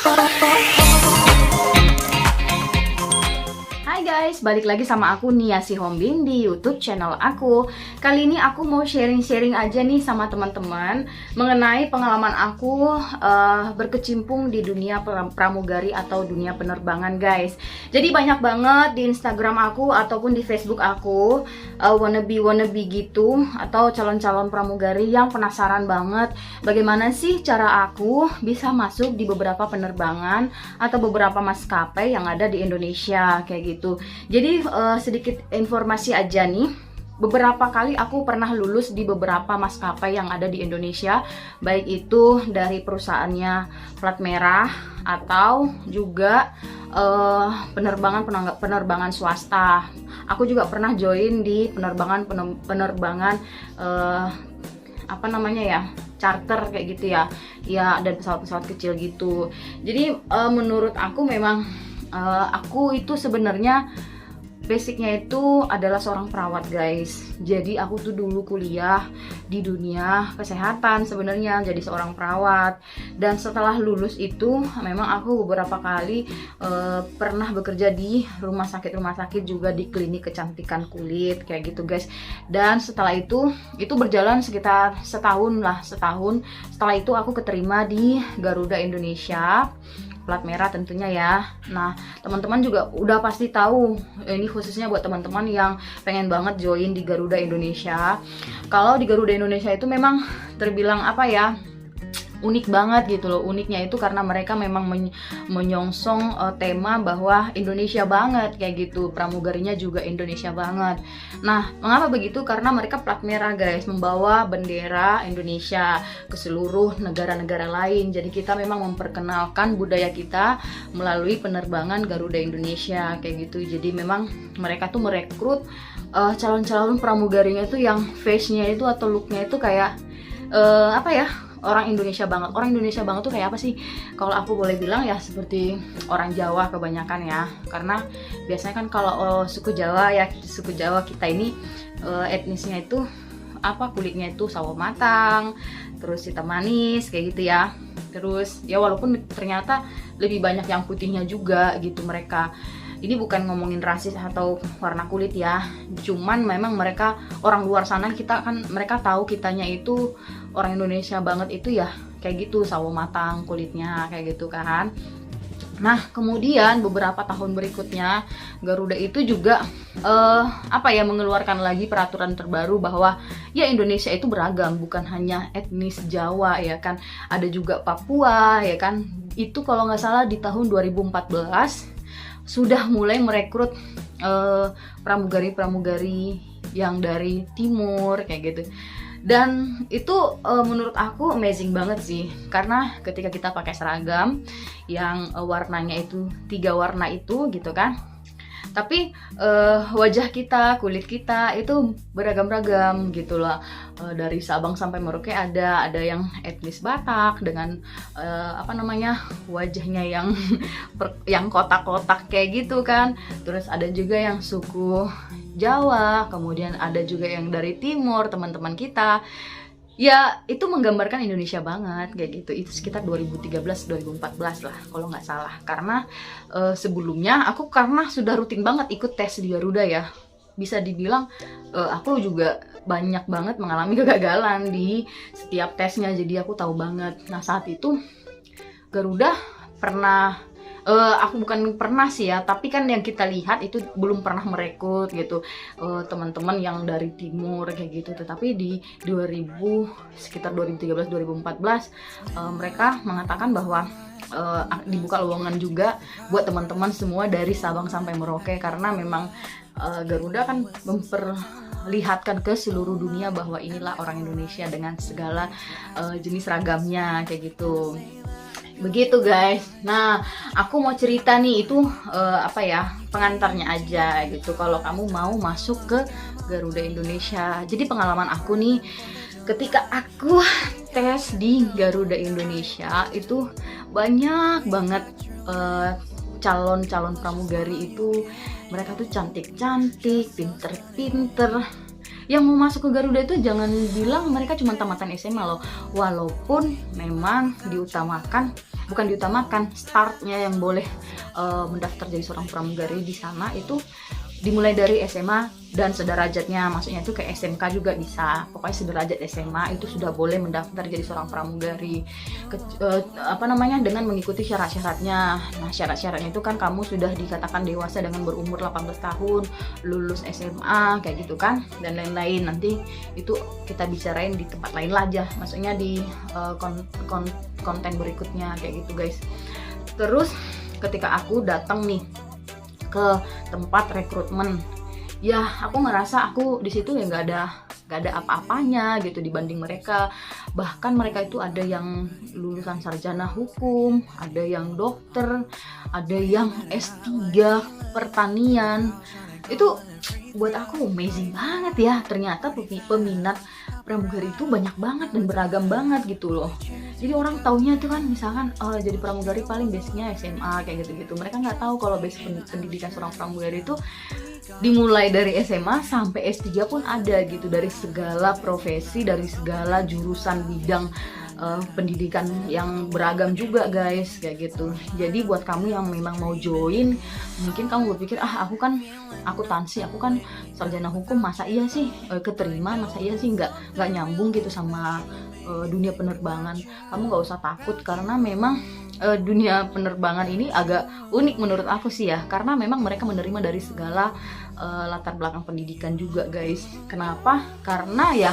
Hai guys, balik lagi sama aku Nia Sihombing di YouTube channel aku. Kali ini aku mau sharing-sharing aja nih sama teman-teman mengenai pengalaman aku berkecimpung di dunia pramugari atau dunia penerbangan, guys. Jadi banyak banget di Instagram aku ataupun di Facebook aku wannabe gitu atau calon-calon pramugari yang penasaran banget bagaimana sih cara aku bisa masuk di beberapa penerbangan atau beberapa maskapai yang ada di Indonesia kayak gitu. Jadi sedikit informasi aja nih. Beberapa kali aku pernah lulus di beberapa maskapai yang ada di Indonesia, baik itu dari perusahaannya plat merah atau juga penerbangan swasta. Aku juga pernah join di penerbangan apa namanya ya, charter kayak gitu ya. Ya, ada pesawat-pesawat kecil gitu. Jadi menurut aku memang aku itu sebenarnya basicnya itu adalah seorang perawat, guys. Jadi aku tuh dulu kuliah di dunia kesehatan sebenarnya, jadi seorang perawat. Dan setelah lulus itu memang aku beberapa kali pernah bekerja di rumah sakit juga, di klinik kecantikan kulit kayak gitu, guys. Dan setelah itu berjalan sekitar setahun. Setelah itu aku keterima di Garuda Indonesia, plat merah tentunya ya. Nah, teman-teman juga udah pasti tahu, ini khususnya buat teman-teman yang pengen banget join di Garuda Indonesia. Kalau di Garuda Indonesia itu memang terbilang apa ya, unik banget gitu loh. Uniknya itu karena mereka memang menyongsong tema bahwa Indonesia banget kayak gitu, pramugarinya juga Indonesia banget. Nah, mengapa begitu? Karena mereka plat merah, guys, membawa bendera Indonesia ke seluruh negara-negara lain. Jadi kita memang memperkenalkan budaya kita melalui penerbangan Garuda Indonesia kayak gitu. Jadi memang mereka tuh merekrut calon-calon pramugarinya tuh yang face-nya itu atau look-nya itu kayak apa ya, orang Indonesia banget. Orang Indonesia banget tuh kayak apa sih? Kalau aku boleh bilang ya seperti orang Jawa kebanyakan ya. Karena biasanya kan kalau suku Jawa kita ini etnisnya itu apa, kulitnya itu sawo matang, terus hitam manis kayak gitu ya. Terus ya walaupun ternyata lebih banyak yang putihnya juga gitu mereka. Ini bukan ngomongin rasis atau warna kulit ya, cuman memang mereka orang luar sana, mereka tahu kitanya itu orang Indonesia banget itu ya kayak gitu, sawo matang kulitnya kayak gitu kan. Nah, kemudian beberapa tahun berikutnya Garuda itu juga mengeluarkan lagi peraturan terbaru bahwa ya Indonesia itu beragam, bukan hanya etnis Jawa ya kan, ada juga Papua ya kan. Itu kalau nggak salah di tahun 2014 sudah mulai merekrut pramugari-pramugari yang dari timur kayak gitu. Dan itu menurut aku amazing banget sih, karena ketika kita pakai seragam yang warnanya itu 3 warna itu gitu kan, tapi wajah kita, kulit kita itu beragam-ragam gitu loh. Dari Sabang sampai Merauke ada yang etnis Batak dengan wajahnya yang yang kotak-kotak kayak gitu kan. Terus ada juga yang suku Jawa, kemudian ada juga yang dari timur, teman-teman kita. Ya, itu menggambarkan Indonesia banget kayak gitu. Itu sekitar 2013-2014 lah kalau nggak salah. Karena sebelumnya aku karena sudah rutin banget ikut tes di Garuda ya, bisa dibilang aku juga banyak banget mengalami kegagalan di setiap tesnya. Jadi aku tahu banget. Nah, saat itu Garuda pernah aku bukan pernah sih ya, tapi kan yang kita lihat itu belum pernah merekrut gitu teman-teman yang dari timur kayak gitu. Tetapi di sekitar 2013-2014 mereka mengatakan bahwa dibuka lowongan juga buat teman-teman semua dari Sabang sampai Merauke, karena memang Garuda kan memperlihatkan ke seluruh dunia bahwa inilah orang Indonesia dengan segala jenis ragamnya kayak gitu. Begitu, guys. Nah, aku mau cerita nih, itu pengantarnya aja gitu kalau kamu mau masuk ke Garuda Indonesia. Jadi pengalaman aku nih ketika aku tes di Garuda Indonesia itu banyak banget calon-calon pramugari itu, mereka tuh cantik-cantik, pinter-pinter. Yang mau masuk ke Garuda itu jangan bilang mereka cuma tamatan SMA loh, walaupun memang diutamakan bukan diutamakan, startnya yang boleh mendaftar jadi seorang pramugari di sana itu dimulai dari SMA dan sederajatnya, maksudnya itu ke SMK juga bisa, pokoknya sederajat SMA itu sudah boleh mendaftar jadi seorang pramugari dengan mengikuti syarat-syaratnya. Nah, syarat-syaratnya itu kan kamu sudah dikatakan dewasa dengan berumur 18 tahun, lulus SMA kayak gitu kan, dan lain-lain. Nanti itu kita bicarain di tempat lain aja, maksudnya di konten berikutnya kayak gitu guys. Terus ketika aku datang nih ke tempat rekrutmen, ya aku ngerasa aku di situ ya nggak ada apa-apanya gitu dibanding mereka. Bahkan mereka itu ada yang lulusan sarjana hukum, ada yang dokter, ada yang S3 pertanian. Itu buat aku amazing banget ya, ternyata peminat pramugari itu banyak banget dan beragam banget gitu loh. Jadi orang taunya tuh kan misalkan jadi pramugari paling basicnya SMA kayak gitu-gitu. Mereka nggak tahu kalau basic pendidikan seorang pramugari itu dimulai dari SMA sampai S3 pun ada gitu, dari segala profesi, dari segala jurusan bidang pendidikan yang beragam juga guys kayak gitu. Jadi buat kamu yang memang mau join, mungkin kamu berpikir aku kan akuntansi, aku kan sarjana hukum, masa iya sih keterima, masa iya sih nggak nyambung gitu sama dunia penerbangan. Kamu nggak usah takut, karena memang dunia penerbangan ini agak unik menurut aku sih ya, karena memang mereka menerima dari segala latar belakang pendidikan juga guys. Kenapa? Karena ya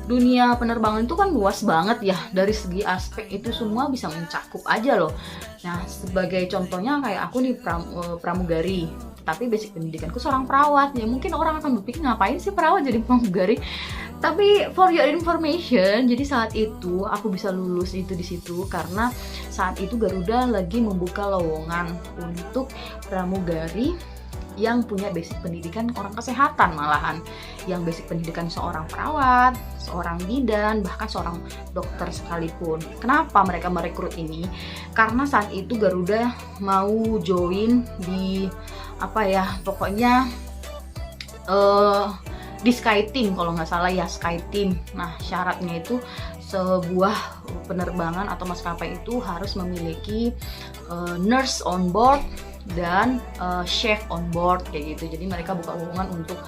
dunia penerbangan itu kan luas banget ya, dari segi aspek itu semua bisa mencakup aja loh. Nah, sebagai contohnya kayak aku nih pramugari, tapi basic pendidikanku seorang perawat. Ya mungkin orang akan berpikir ngapain sih perawat jadi pramugari? Tapi for your information, jadi saat itu aku bisa lulus itu di situ karena saat itu Garuda lagi membuka lowongan untuk pramugari yang punya basic pendidikan orang kesehatan, malahan yang basic pendidikan seorang perawat, seorang bidan, bahkan seorang dokter sekalipun. Kenapa mereka merekrut ini? Karena saat itu Garuda mau join di pokoknya di SkyTeam kalau nggak salah ya, SkyTeam. Nah, syaratnya itu sebuah penerbangan atau maskapai itu harus memiliki nurse on board dan chef on board kayak gitu. Jadi mereka buka lowongan untuk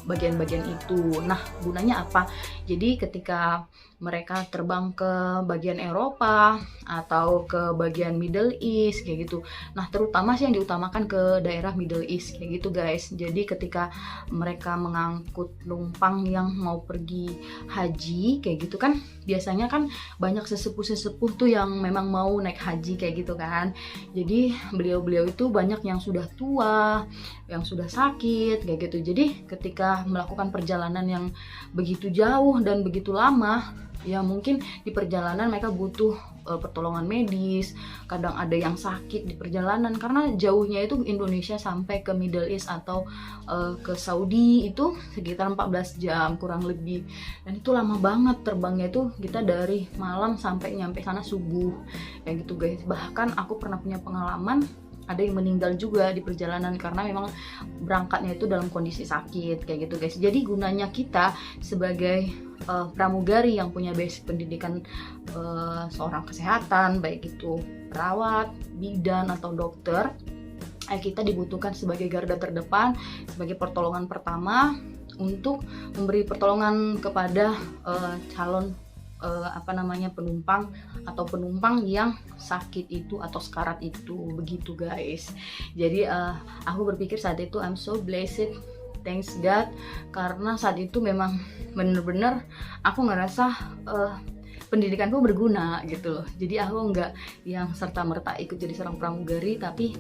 bagian-bagian itu. Nah, gunanya apa? Jadi ketika mereka terbang ke bagian Eropa atau ke bagian Middle East kayak gitu. Nah, terutama sih yang diutamakan ke daerah Middle East kayak gitu guys. Jadi ketika mereka mengangkut penumpang yang mau pergi haji kayak gitu kan, biasanya kan banyak sesepuh-sesepuh tuh yang memang mau naik haji kayak gitu kan. Jadi beliau-beliau itu banyak yang sudah tua, yang sudah sakit kayak gitu. Jadi ketika melakukan perjalanan yang begitu jauh dan begitu lama, ya mungkin di perjalanan mereka butuh pertolongan medis, kadang ada yang sakit di perjalanan karena jauhnya itu Indonesia sampai ke Middle East atau ke Saudi itu sekitar 14 jam kurang lebih, dan itu lama banget terbangnya. Itu kita dari malam sampai nyampe sana subuh kayak gitu guys. Bahkan aku pernah punya pengalaman ada yang meninggal juga di perjalanan karena memang berangkatnya itu dalam kondisi sakit kayak gitu guys. Jadi gunanya kita sebagai pramugari yang punya basic pendidikan seorang kesehatan, baik itu perawat, bidan atau dokter, kita dibutuhkan sebagai garda terdepan, sebagai pertolongan pertama untuk memberi pertolongan kepada calon penumpang atau penumpang yang sakit itu atau sekarat itu, begitu guys. Jadi aku berpikir saat itu I'm so blessed, thanks God, karena saat itu memang bener-bener aku ngerasa pendidikanku berguna gitu loh. Jadi aku nggak yang serta-merta ikut jadi seorang pramugari, tapi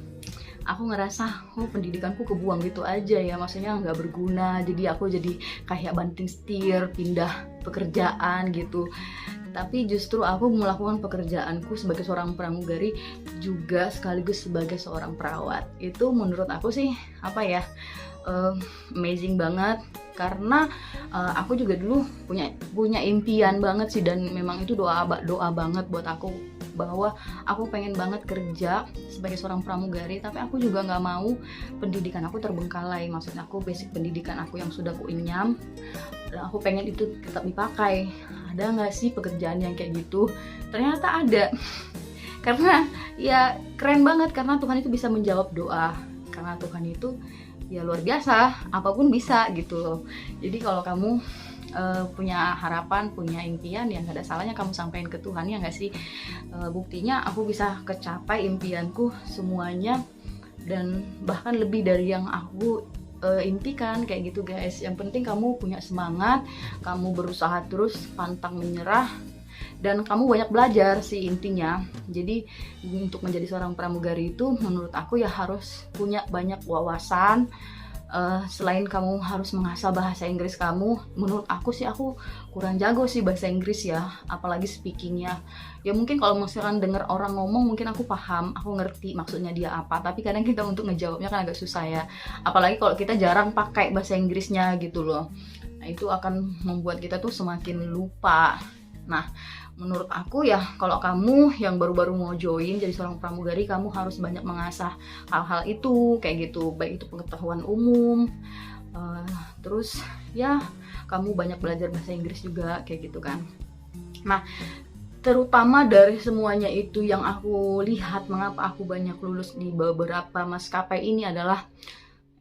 aku ngerasa pendidikanku kebuang gitu aja ya, maksudnya nggak berguna. Jadi aku jadi kayak banting setir, pindah pekerjaan gitu. Tapi justru aku melakukan pekerjaanku sebagai seorang pramugari juga sekaligus sebagai seorang perawat. Itu menurut aku sih amazing banget, karena aku juga dulu punya impian banget sih, dan memang itu doa banget buat aku bahwa aku pengen banget kerja sebagai seorang pramugari, tapi aku juga nggak mau pendidikan aku terbengkalai. Maksudnya aku basic pendidikan aku yang sudah aku inyam, dan aku pengen itu tetap dipakai. Ada nggak sih pekerjaan yang kayak gitu? Ternyata ada. Karena ya keren banget, karena Tuhan itu bisa menjawab doa. Karena Tuhan itu ya luar biasa, apapun bisa gitu loh. Jadi kalau kamu punya harapan, punya impian, ya nggak ada salahnya kamu sampaikan ke Tuhan, ya nggak sih? Buktinya aku bisa kecapai impianku semuanya, dan bahkan lebih dari yang aku impikan kayak gitu guys. Yang penting kamu punya semangat, kamu berusaha terus, pantang menyerah, dan kamu banyak belajar sih intinya. Jadi untuk menjadi seorang pramugari itu menurut aku ya harus punya banyak wawasan. Selain kamu harus mengasah bahasa Inggris kamu, menurut aku sih aku kurang jago sih bahasa Inggris ya, apalagi speakingnya. Ya mungkin kalau misalkan denger orang ngomong mungkin aku paham, aku ngerti maksudnya dia apa, tapi kadang kita untuk ngejawabnya kan agak susah ya, apalagi kalau kita jarang pakai bahasa Inggrisnya gitu loh. Nah itu akan membuat kita tuh semakin lupa. Nah menurut aku ya, kalau kamu yang baru-baru mau join jadi seorang pramugari, kamu harus banyak mengasah hal-hal itu kayak gitu, baik itu pengetahuan umum, terus ya kamu banyak belajar bahasa Inggris juga kayak gitu kan. Nah terutama dari semuanya itu yang aku lihat, mengapa aku banyak lulus di beberapa maskapai ini adalah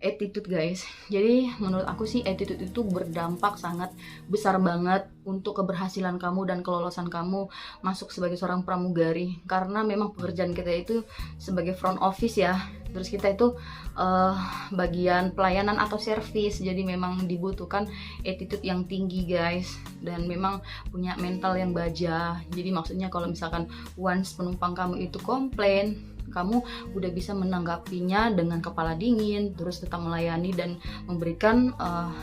attitude guys. Jadi menurut aku sih attitude itu berdampak sangat besar banget untuk keberhasilan kamu dan kelolosan kamu masuk sebagai seorang pramugari. Karena memang pekerjaan kita itu sebagai front office ya, terus kita itu bagian pelayanan atau service, jadi memang dibutuhkan attitude yang tinggi guys, dan memang punya mental yang baja. Jadi maksudnya kalau misalkan once penumpang kamu itu komplain, kamu udah bisa menanggapinya dengan kepala dingin, terus tetap melayani dan memberikan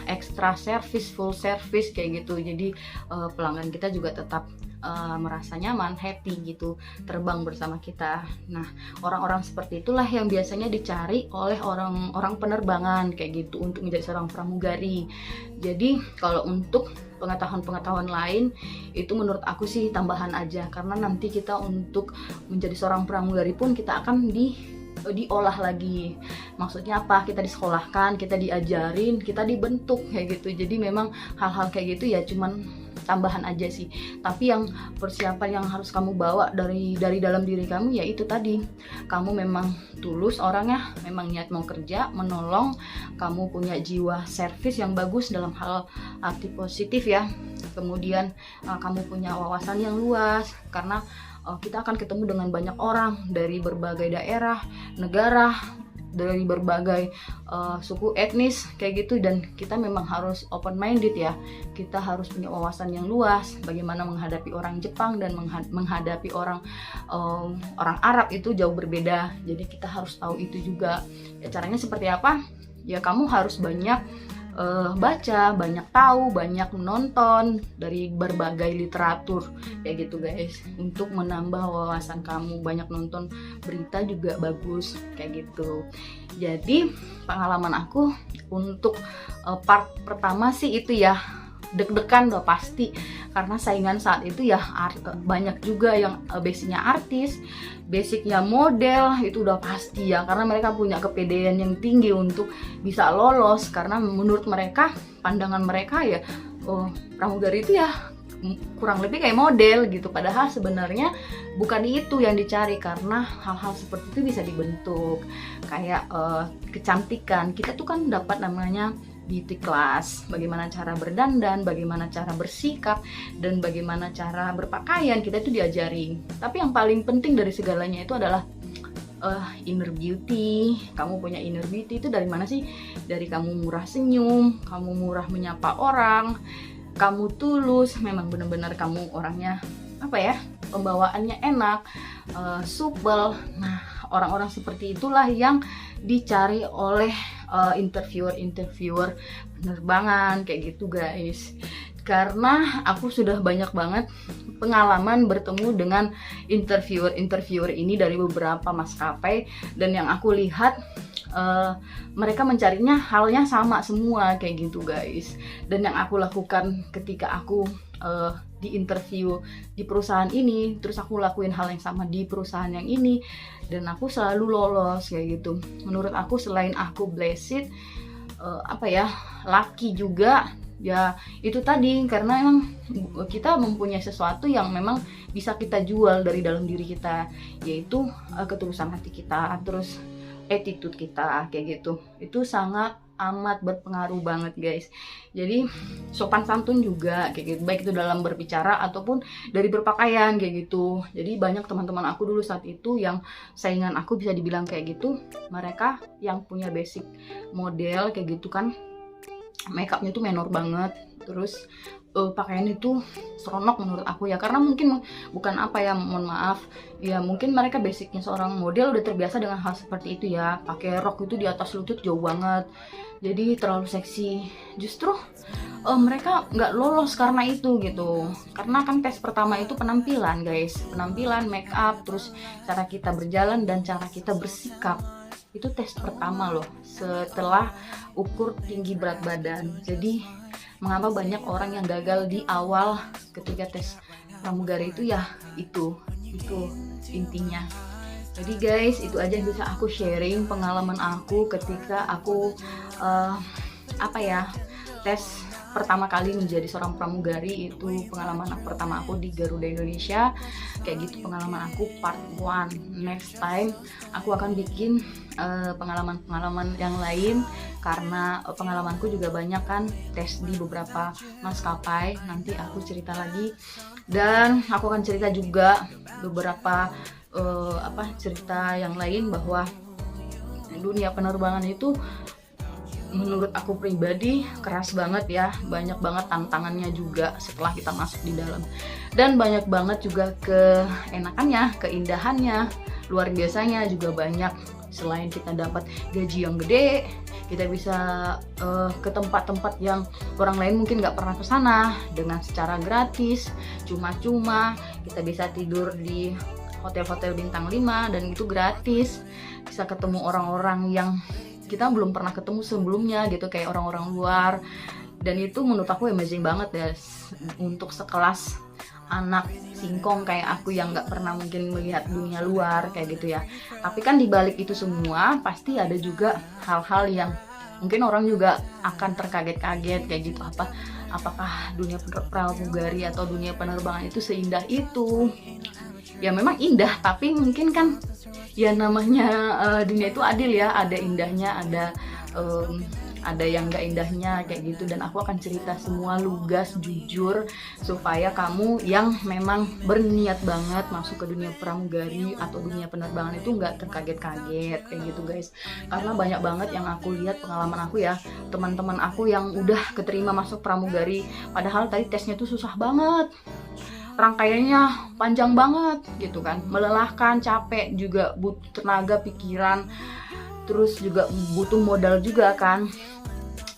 extra service, full service kayak gitu. Jadi pelanggan kita juga tetap merasa nyaman, happy gitu, terbang bersama kita. Nah, orang-orang seperti itulah yang biasanya dicari oleh orang-orang penerbangan kayak gitu untuk menjadi seorang pramugari. Jadi kalau untuk pengetahuan-pengetahuan lain itu menurut aku sih tambahan aja, karena nanti kita untuk menjadi seorang pramugari pun kita akan diolah lagi. Maksudnya apa? Kita disekolahkan, kita diajarin, kita dibentuk kayak gitu. Jadi memang hal-hal kayak gitu ya cuman tambahan aja sih. Tapi yang persiapan yang harus kamu bawa dari dalam diri kamu ya itu tadi, kamu memang tulus orangnya, memang niat mau kerja, menolong, kamu punya jiwa servis yang bagus dalam hal arti positif ya. Kemudian kamu punya wawasan yang luas, karena kita akan ketemu dengan banyak orang dari berbagai daerah, negara, dari berbagai suku etnis kayak gitu, dan kita memang harus open minded ya. Kita harus punya wawasan yang luas, bagaimana menghadapi orang Jepang dan menghadapi orang Arab itu jauh berbeda. Jadi kita harus tahu itu juga. Ya, caranya seperti apa? Ya kamu harus banyak baca, banyak tahu, banyak menonton dari berbagai literatur kayak gitu guys, untuk menambah wawasan kamu. Banyak nonton berita juga bagus kayak gitu. Jadi pengalaman aku untuk part pertama sih itu ya, deg-degan udah pasti, karena saingan saat itu ya banyak juga yang basicnya artis, basicnya model, itu udah pasti ya, karena mereka punya kepedean yang tinggi untuk bisa lolos. Karena menurut mereka, pandangan mereka ya, pramugari itu ya kurang lebih kayak model gitu, padahal sebenarnya bukan itu yang dicari. Karena hal-hal seperti itu bisa dibentuk, kayak kecantikan. Kita tuh kan dapat namanya beauty class, bagaimana cara berdandan, bagaimana cara bersikap, dan bagaimana cara berpakaian, kita itu diajari. Tapi yang paling penting dari segalanya itu adalah inner beauty. Kamu punya inner beauty itu dari mana sih? Dari kamu murah senyum, kamu murah menyapa orang, kamu tulus, memang benar-benar kamu orangnya apa ya, pembawaannya enak, supel. Nah, orang-orang seperti itulah yang dicari oleh interviewer penerbangan kayak gitu guys. Karena aku sudah banyak banget pengalaman bertemu dengan interviewer ini dari beberapa maskapai, dan yang aku lihat mereka mencarinya halnya sama semua kayak gitu guys. Dan yang aku lakukan ketika aku di interview di perusahaan ini, terus aku lakuin hal yang sama di perusahaan yang ini, dan aku selalu lolos kayak gitu. Menurut aku selain aku blessed, lucky juga ya, itu tadi karena emang kita mempunyai sesuatu yang memang bisa kita jual dari dalam diri kita, yaitu ketulusan hati kita, terus attitude kita kayak gitu. Itu sangat amat berpengaruh banget guys. Jadi sopan santun juga kayak gitu, baik itu dalam berbicara ataupun dari berpakaian kayak gitu. Jadi banyak teman-teman aku dulu saat itu yang saingan aku bisa dibilang kayak gitu, mereka yang punya basic model kayak gitu kan, makeupnya tuh menor banget, terus pakaian itu seronok menurut aku ya, karena mungkin bukan mohon maaf ya, mungkin mereka basicnya seorang model udah terbiasa dengan hal seperti itu ya, pakai rok itu di atas lutut jauh banget, jadi terlalu seksi. Justru mereka nggak lolos karena itu gitu, karena kan tes pertama itu penampilan guys, penampilan, make up, terus cara kita berjalan dan cara kita bersikap. Itu tes pertama loh, setelah ukur tinggi berat badan. Jadi mengapa banyak orang yang gagal di awal ketika tes pramugari itu ya, itu intinya. Jadi guys, itu aja yang bisa aku sharing pengalaman aku ketika aku tes pertama kali menjadi seorang pramugari. Itu pengalaman pertama aku di Garuda Indonesia kayak gitu, pengalaman aku part 1. Next time aku akan bikin pengalaman-pengalaman yang lain, karena pengalamanku juga banyak kan tes di beberapa maskapai. Nanti aku cerita lagi, dan aku akan cerita juga beberapa cerita yang lain, bahwa dunia penerbangan itu menurut aku pribadi keras banget ya, banyak banget tantangannya juga setelah kita masuk di dalam, dan banyak banget juga keenakannya, keindahannya, luar biasanya juga banyak. Selain kita dapat gaji yang gede, kita bisa ke tempat-tempat yang orang lain mungkin nggak pernah ke sana dengan secara gratis, cuma-cuma. Kita bisa tidur di hotel-hotel bintang 5 dan itu gratis, bisa ketemu orang-orang yang kita belum pernah ketemu sebelumnya gitu, kayak orang-orang luar. Dan itu menurut aku amazing banget ya, untuk sekelas anak singkong kayak aku yang nggak pernah mungkin melihat dunia luar kayak gitu ya. Tapi kan dibalik itu semua pasti ada juga hal-hal yang mungkin orang juga akan terkaget-kaget kayak gitu, apakah dunia pramugari atau dunia penerbangan itu seindah itu. Ya memang indah, tapi mungkin kan ya namanya dunia itu adil ya, ada indahnya, ada yang gak indahnya kayak gitu. Dan aku akan cerita semua lugas, jujur, supaya kamu yang memang berniat banget masuk ke dunia pramugari atau dunia penerbangan itu gak terkaget-kaget kayak gitu guys. Karena banyak banget yang aku lihat, pengalaman aku ya, teman-teman aku yang udah keterima masuk pramugari, padahal tadi tesnya tuh susah banget, rangkaiannya panjang banget gitu kan, melelahkan, capek juga, butuh tenaga, pikiran, terus juga butuh modal juga kan.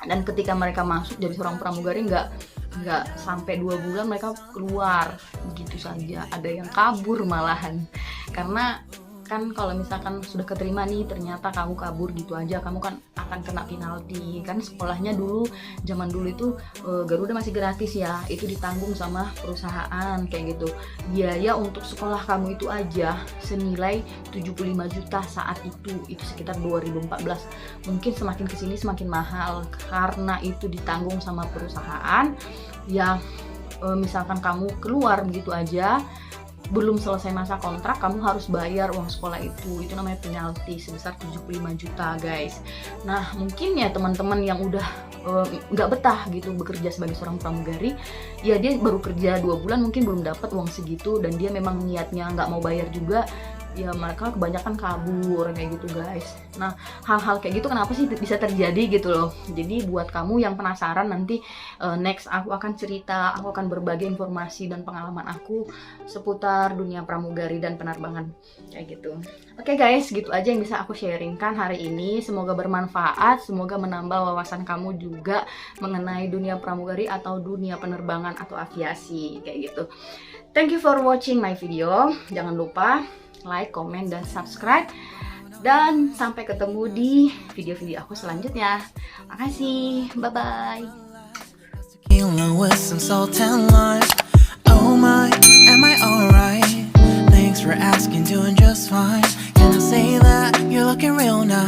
Dan ketika mereka masuk jadi seorang pramugari, nggak sampai 2 bulan mereka keluar begitu saja, ada yang kabur malahan. Karena kan kalau misalkan sudah keterima nih, ternyata kamu kabur gitu aja, kamu kan akan kena penalti. Kan sekolahnya dulu, zaman dulu itu Garuda masih gratis ya, itu ditanggung sama perusahaan kayak gitu. Biaya untuk sekolah kamu itu aja senilai 75 juta saat itu sekitar 2014. Mungkin semakin kesini semakin mahal, karena itu ditanggung sama perusahaan ya. Misalkan kamu keluar begitu aja, belum selesai masa kontrak, kamu harus bayar uang sekolah itu namanya penalti sebesar 75 juta guys. Nah mungkin ya teman-teman yang udah nggak betah gitu bekerja sebagai seorang pramugari, ya dia baru kerja 2 bulan mungkin belum dapat uang segitu, dan dia memang niatnya nggak mau bayar juga, ya mereka kebanyakan kabur kayak gitu guys. Nah hal-hal kayak gitu kenapa sih bisa terjadi gitu loh. Jadi buat kamu yang penasaran, nanti next aku akan cerita, aku akan berbagi informasi dan pengalaman aku seputar dunia pramugari dan penerbangan kayak gitu. Oke guys, gitu aja yang bisa aku sharingkan hari ini. Semoga bermanfaat, semoga menambah wawasan kamu juga mengenai dunia pramugari atau dunia penerbangan atau aviasi kayak gitu. Thank you for watching my video. Jangan lupa like, comment, dan subscribe. Dan sampai ketemu di video-video aku selanjutnya. Makasih, bye-bye. for asking, doing just fine. Can I say that you're looking real nice?